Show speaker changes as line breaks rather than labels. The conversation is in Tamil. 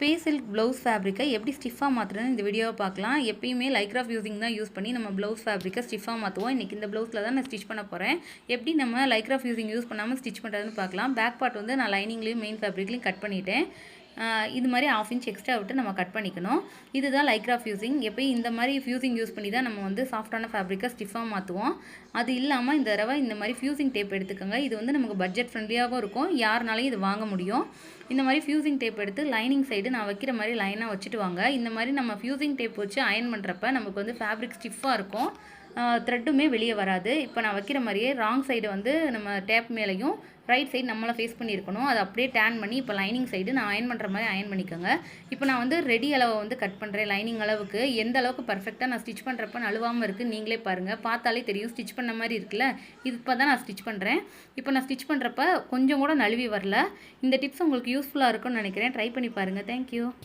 ஸ்பேஸ் சில்க் ப்ளவுஸ் ஃபேப்ரிக்கை எப்படி ஸ்டிஃபாக மாற்றுறதுன்னு இந்த வீடியோவை பார்க்கலாம். எப்பயுமே லைக்ரா ஃபியூசிங் தான் யூஸ் பண்ணி நம்ம ப்ளவுஸ் ஃபேப்ரிக்கை ஸ்டிஃபாக மாற்றுவோம். இன்றைக்கி இந்த ப்ளவுஸில் தான் நான் ஸ்டிச் பண்ண போகிறேன். எப்படி நம்ம லைக்ரா ஃபியூசிங் யூஸ் பண்ணாமல் ஸ்டிச் பண்ணுறதுன்னு பார்க்கலாம். பேக் பார்ட் வந்து நான் லைனிங்லேயும் மெயின் ஃபேப்ரிக்லையும் கட் பண்ணிவிட்டேன். இது மாதிரி 1/2 இன்ச் எக்ஸ்ட்ரா விட்டு நம்ம கட் பண்ணிக்கணும். இதுதான் லைக்ரா ஃபியூசிங். எப்பயும் இந்த மாதிரி ஃபியூசிங் யூஸ் பண்ணி தான் நம்ம வந்து சாஃப்டான ஃபேப்ரிக்கை ஸ்டிஃபாக மாற்றுவோம். அது இல்லாமல் இந்த தடவை இந்த மாதிரி ஃபியூசிங் டேப் எடுத்துக்கோங்க. இது வந்து நமக்கு பட்ஜெட் ஃப்ரெண்ட்லியாகவும் இருக்கும், யாருனாலையும் இது வாங்க முடியும். இந்த மாதிரி ஃபியூசிங் டேப் எடுத்து லைனிங் சைடு நான் வைக்கிற மாதிரி லைனாக வச்சுட்டு வாங்க. இந்த மாதிரி நம்ம ஃபியூசிங் டேப் வச்சு அயன் பண்ணுறப்ப நமக்கு வந்து ஃபேப்ரிக் ஸ்டிஃபாக இருக்கும், த்ரெட்டுமே வெளியே வராது. இப்போ நான் வைக்கிற மாதிரியே ராங் சைடு வந்து நம்ம டேப் மேலேயும் ரைட் சைடு நம்மளை ஃபேஸ் பண்ணியிருக்கணும். அதை அப்படியே டேன் பண்ணி இப்போ லைனிங் சைடு நான் அயன் பண்ணுற மாதிரி அயன் பண்ணிக்கோங்க. இப்போ நான் வந்து ரெடி அளவை வந்து கட் பண்ணுறேன். லைனிங் அளவுக்கு எந்த அளவுக்கு பர்ஃபெக்டாக நான் ஸ்டிச் பண்ணுறப்ப நழுவாமல் இருக்குது நீங்களே பாருங்கள். பார்த்தாலே தெரியும் ஸ்டிச் பண்ண மாதிரி இருக்குல்ல. இது இப்போ தான் நான் ஸ்டிச் பண்ணுறேன். இப்போ நான் ஸ்டிச் பண்ணுறப்ப கொஞ்சம் கூட நழுவி வரல. இந்த டிப்ஸ் உங்களுக்கு யூஸ்ஃபுல்லாக இருக்கும்னு நினைக்கிறேன். ட்ரை பண்ணி பாருங்கள். தேங்க்யூ.